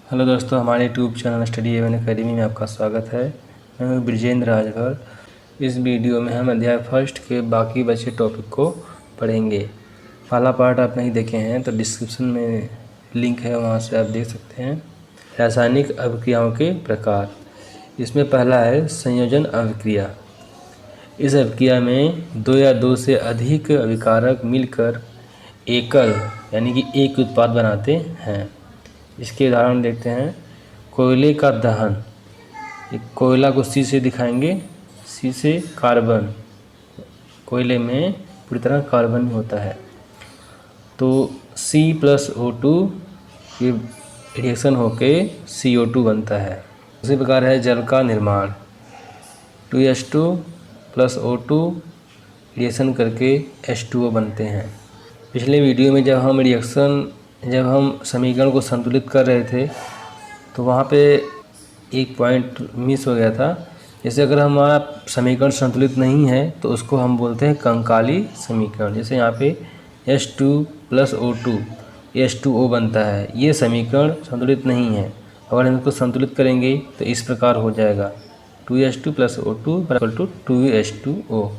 Hello दोस्तों, हमारे YouTube channel study Avon academy में आपका स्वागत है। मैं हूं ब्रिजेंद्र राजभर। इस वीडियो में हम अध्याय फर्स्ट के बाकी बचे टॉपिक को पढ़ेंगे। पहला पार्ट आप नहीं देखे हैं तो डिस्क्रिप्शन में लिंक है, वहां से आप देख सकते हैं। रासायनिक अभिक्रियाओं के प्रकार। इसमें पहला है संयोजन अभिक्रिया। इस अभिक्रिया में दो या दो से अधिक अभिकारक मिलकर एकल यानी कि एक उत्पाद बनाते हैं। इसके उदाहरण देखते हैं। कोयले का दहन, एक कोयला को सी से दिखाएंगे, सी से कार्बन, कोयले में पूरी तरह कार्बन होता है, तो C+O2 ये रिएक्शन होके CO2 बनता है। उसी प्रकार है जल का निर्माण, 2H2 + O2 रिएक्शन करके H2O बनते हैं। पिछले वीडियो में जब हम समीकरण को संतुलित कर रहे थे तो वहाँ पे एक पॉइंट मिस हो गया था। जैसे अगर हमारा समीकरण संतुलित नहीं है तो उसको हम बोलते हैं कंकाली समीकरण। जैसे यहाँ पे H2 + O2 H2O बनता है, ये समीकरण संतुलित नहीं है। अगर हम इसको संतुलित करेंगे तो इस प्रकार हो जाएगा 2H2 + O2 = 2H2O।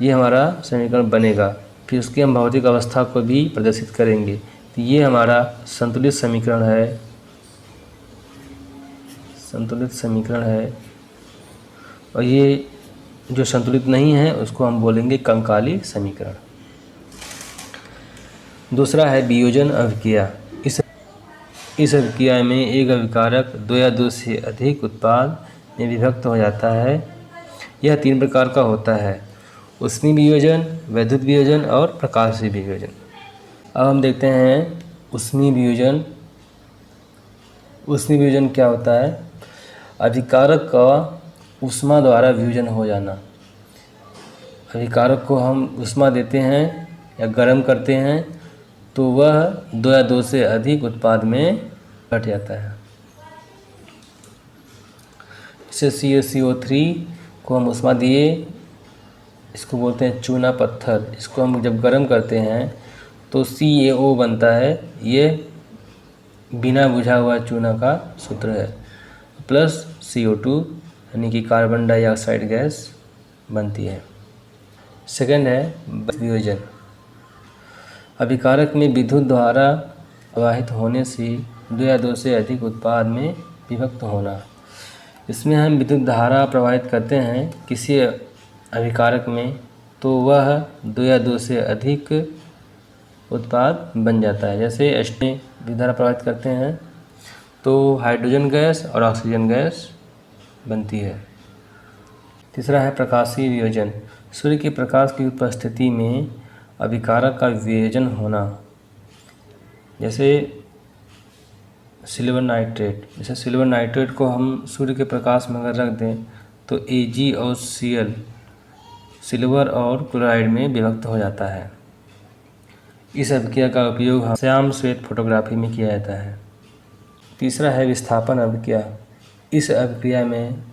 ये हमारा समीकरण बनेगा। फिर उसकी हम भौतिक अवस्था को भी प्रदर्शित करेंगे। तो ये हमारा संतुलित समीकरण है, और ये जो संतुलित नहीं है उसको हम बोलेंगे कंकाली समीकरण। दूसरा है वियोजन अभिक्रिया। इस अभिक्रिया में एक अभिकारक दो या दो से अधिक उत्पाद में विभक्त हो जाता है। यह 3 प्रकार का होता है: ऊष्मीय वियोजन, वैद्युत वियोजन और प्रकाशीय वियोजन। अब हम देखते हैं ऊष्मीय वियोजन। ऊष्मीय वियोजन क्या होता है? अभिकारक का ऊष्मा द्वारा वियोजन हो जाना। अभिकारक को हम ऊष्मा देते हैं या गर्म करते हैं तो वह दो या दो से अधिक उत्पाद में बट जाता है। जैसे CaCO3 को हम ऊष्मा दिए, इसको बोलते हैं चूना पत्थर। इसको हम जब गर्म करते हैं तो CaO बनता है। ये बिना बुझा हुआ चूना का सूत्र है, प्लस CO2 यानी कि कार्बन डाइऑक्साइड गैस बनती है। सेकंड है वियोजन। अभिकारक में विद्युत धारा प्रवाहित होने से दो या दो से अधिक उत्पाद में विभक्त होना। इसमें हम विद्युत धारा प्रवाहित करते हैं किसी अभिकारक में तो वह दो या दो से अधिक उत्पाद बन जाता है। जैसे H में विद्युत धारा प्रवाहित करते हैं तो हाइड्रोजन गैस और ऑक्सीजन गैस बनती है। तीसरा है प्रकाशीय वियोजन। सूर्य के प्रकाश की उपस्थिति में अभिकारक का वियोजन होना। जैसे सिल्वर नाइट्रेट को हम सूर्य के प्रकाश में अगर रख दें तो Ag और Cl सिल्वर और क्लोराइड में विभक्त हो जाता है। इस अभिक्रिया का उपयोग श्याम श्वेत फोटोग्राफी में किया जाता है। तीसरा है विस्थापन अभिक्रिया। इस अभिक्रिया में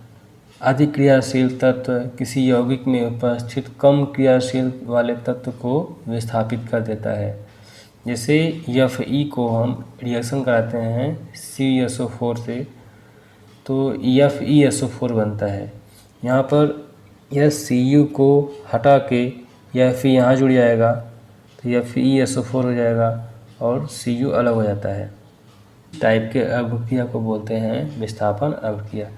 अधिक क्रियाशील तत्व किसी यौगिक में उपस्थित कम क्रियाशील वाले तत्व को विस्थापित कर देता है। जैसे Fe को हम रिएक्शन कराते हैं CSO4 से तो FeSO4 बनता है। यहाँ पर यह Cu को हटा के Fe यहाँ जुड़ जाएगा तो FeSO4 हो जाएगा और Cu अलग हो जाता है। टाइप के अभिक्रिया को बोलते हैं विस्थापन अभिक्रिया।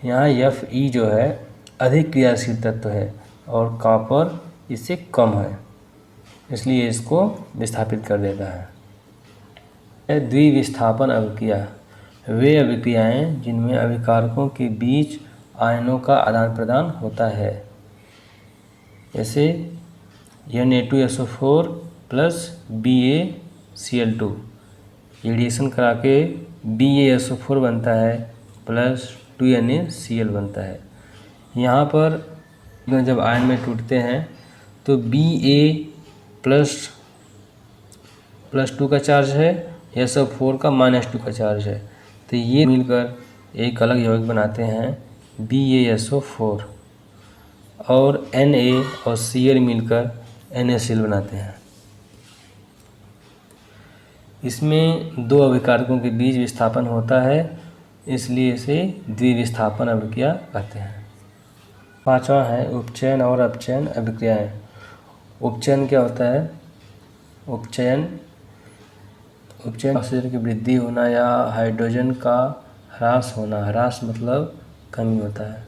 यहाँ Fe जो है अधिक क्रियाशील तत्व है और कॉपर इससे कम है, इसलिए इसको विस्थापित कर देता है। द्विविस्थापन अभिक्रिया वे अभिक्रियाएं जिनमें अभिकारकों के बीच आयनों का आदान प्रदान होता है। जैसे Na2SO4 + BaCl2 ये रिएक्शन करा के BaSO4 बनता है प्लस 2NaCl बनता है। यहाँ पर जब आयन में टूटते हैं तो Ba +2 का चार्ज है, SO4 का -2 का चार्ज है, तो ये मिलकर एक अलग यौगिक बनाते हैं BaSO4 और Na और Cl मिलकर NaCl बनाते हैं। इसमें दो अभिकारकों के बीच विस्थापन होता है, इसलिए इसे द्विविस्थापन अभिक्रिया कहते हैं। पांचवा है उपचयन और अपचयन अभिक्रियाएं। उपचयन क्या होता है? उपचयन ऑक्सीजन की वृद्धि होना या हाइड्रोजन का ह्रास होना। ह्रास मतलब कमी होता है।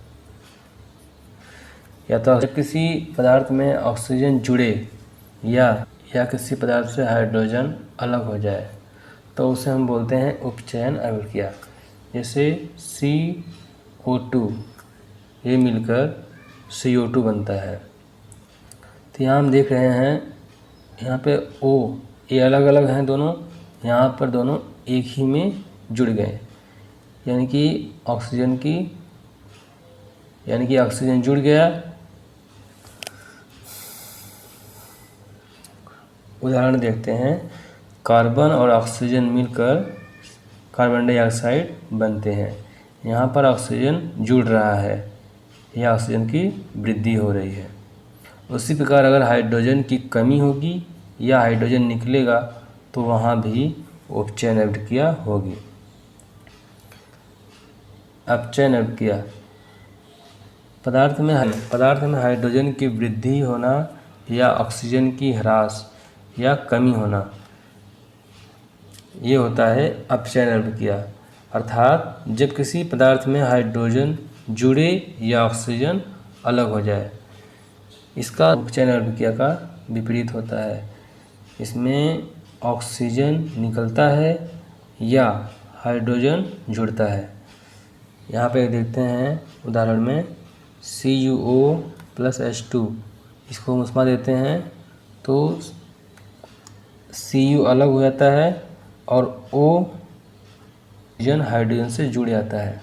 या तो जब किसी पदार्थ में ऑक्सीजन जुड़े या किसी पदार्थ से हाइड्रोजन अलग हो जाए तो उसे हम बोलते हैं उपचयन अभिक्रिया। जैसे CO2 ये मिलकर CO2 बनता है। तो यहाँ हम देख रहे हैं, यहाँ पे O ये अलग अलग हैं दोनों, यहाँ पर दोनों एक ही में जुड़ गए, यानी कि ऑक्सीजन जुड़ गया। उदाहरण देखते हैं, कार्बन और ऑक्सीजन मिलकर कार्बन डाइऑक्साइड बनते हैं। यहाँ पर ऑक्सीजन जुड़ रहा है या ऑक्सीजन की वृद्धि हो रही है। उसी प्रकार अगर हाइड्रोजन की कमी होगी या हाइड्रोजन निकलेगा तो वहाँ भी उपचयन अभिक्रिया होगी। अपचयन अभिक्रिया, पदार्थ में हाइड्रोजन की वृद्धि होना या ऑक्सीजन की ह्रास या कमी होना, ये होता है अपचयन अभिक्रिया। अर्थात जब किसी पदार्थ में हाइड्रोजन जुड़े या ऑक्सीजन अलग हो जाए। इसका उपचयन अभिक्रिया का विपरीत होता है। इसमें ऑक्सीजन निकलता है या हाइड्रोजन जुड़ता है। यहाँ पे देखते हैं उदाहरण में CuO+H2, इसको हम उष्मा देते हैं तो Cu अलग हो जाता है और O हाइड्रोजन से जुड़ जाता है।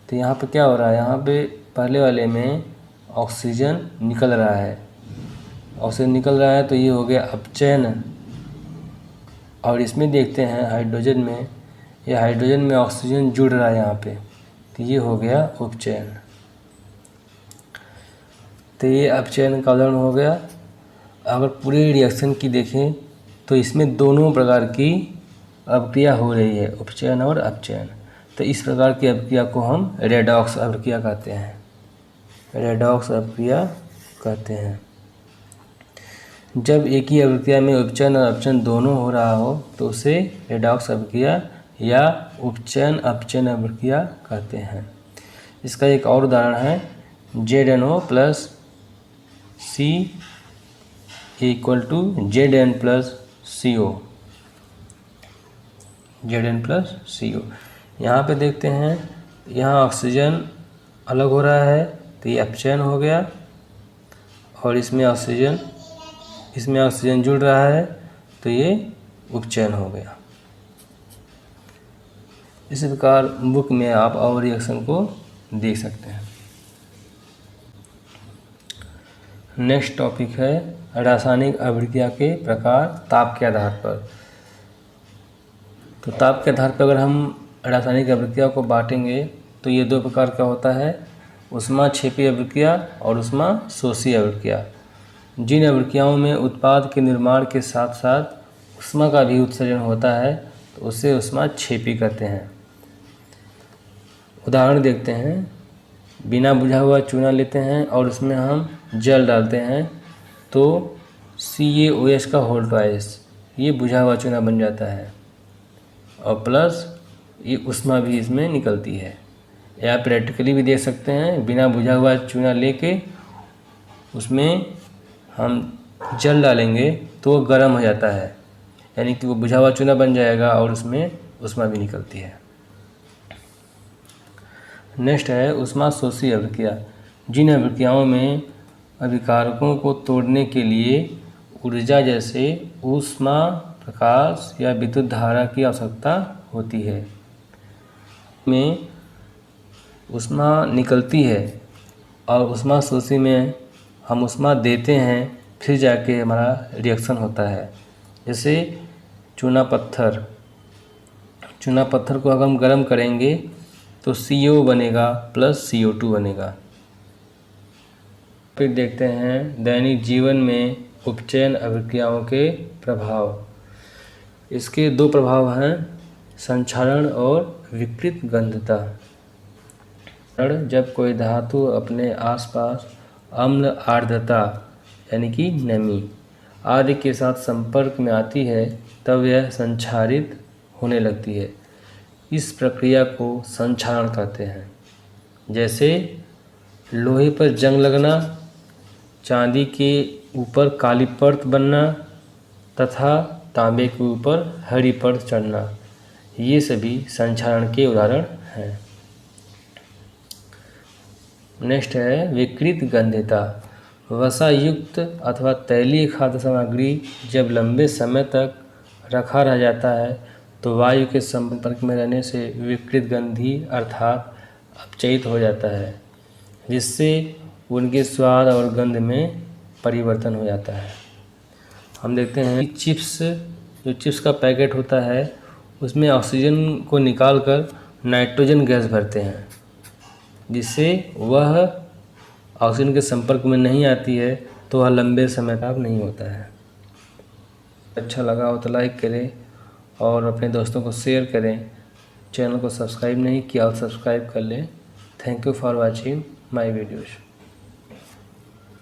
तो यहाँ पे क्या हो रहा है, यहाँ पे पहले वाले में ऑक्सीजन निकल रहा है, तो ये हो गया अपचयन। और इसमें देखते हैं हाइड्रोजन में ऑक्सीजन जुड़ रहा है यहाँ पे, तो ये हो गया उपचयन। तो ये अपचयन का उदाहरण हो गया। अगर पूरे रिएक्शन की देखें तो इसमें दोनों प्रकार की अभिक्रिया हो रही है, उपचयन और अपचयन। तो इस प्रकार की अभिक्रिया को हम रेडॉक्स अभिक्रिया कहते हैं। जब एक ही अभिक्रिया में उपचयन और अपचयन दोनों हो रहा हो तो उसे रेडॉक्स अभिक्रिया या उपचयन अपचयन अभिक्रिया कहते हैं। इसका एक और उदाहरण है ZnO+C = Zn+CO। यहाँ पे देखते हैं, यहाँ ऑक्सीजन अलग हो रहा है तो ये अपचयन हो गया, और इसमें ऑक्सीजन जुड़ रहा है तो ये उपचयन हो गया। इसी प्रकार बुक में आप और रिएक्शन को देख सकते हैं। नेक्स्ट टॉपिक है रासायनिक अभिक्रिया के प्रकार ताप के आधार पर। तो ताप के आधार पर अगर हम रासायनिक अभिक्रिया को बांटेंगे तो ये दो प्रकार का होता है, ऊष्माक्षेपी अभिक्रिया और ऊष्माशोषी अभिक्रिया। जिन अभिक्रियाओं में उत्पाद के निर्माण के साथ साथ ऊष्मा का भी उत्सर्जन होता है तो उसे ऊष्माक्षेपी कहते हैं। उदाहरण देखते हैं, बिना बुझा हुआ चूना लेते हैं और उसमें हम जल डालते हैं तो CaOH का होल ट्वाइस ये बुझा हुआ चूना बन जाता है, और प्लस ये ऊष्मा भी इसमें निकलती है। या प्रैक्टिकली भी देख सकते हैं, बिना बुझा हुआ चूना लेके उसमें हम जल डालेंगे तो वो गर्म हो जाता है, यानी कि वो बुझा हुआ चूना बन जाएगा और उसमें ऊष्मा भी निकलती है। नेक्स्ट है ऊष्माशोषी अभिक्रिया। जिन अभिक्रियाओं में अभिकारकों को तोड़ने के लिए ऊर्जा जैसे ऊष्मा, प्रकाश या विद्युत धारा की आवश्यकता होती है, में ऊष्मा निकलती है और ऊष्माशोषी में हम ऊष्मा देते हैं, फिर जाके हमारा रिएक्शन होता है। जैसे चूना पत्थर को अगर हम गर्म करेंगे तो CO बनेगा प्लस CO2 बनेगा। फिर देखते हैं दैनिक जीवन में उपचयन अभिक्रियाओं के प्रभाव। इसके दो प्रभाव हैं, संक्षारण और विकृत गंधता। जब कोई धातु अपने आसपास अम्ल आर्द्रता यानी कि नमी आदि के साथ संपर्क में आती है तब यह संक्षारित होने लगती है। इस प्रक्रिया को संक्षारण कहते हैं। जैसे लोहे पर जंग लगना, चांदी के ऊपर काली परत बनना तथा तांबे के ऊपर हरी परत चढ़ना, ये सभी संक्षारण के उदाहरण हैं। नेक्स्ट है विकृत गंधता। वसा युक्त अथवा तैलीय खाद्य सामग्री जब लंबे समय तक रखा रह जाता है तो वायु के संपर्क में रहने से विकृत गंधी अर्थात अपचयित हो जाता है, जिससे उनके स्वाद और गंध में परिवर्तन हो जाता है। हम देखते हैं जो चिप्स का पैकेट होता है उसमें ऑक्सीजन को निकालकर नाइट्रोजन गैस भरते हैं, जिससे वह ऑक्सीजन के संपर्क में नहीं आती है तो वह लंबे समय तक नहीं होता है। अच्छा लगा हो तो लाइक करें और अपने दोस्तों को शेयर करें। चैनल को सब्सक्राइब नहीं किया तो सब्सक्राइब कर लें। Thank you for watching my videos.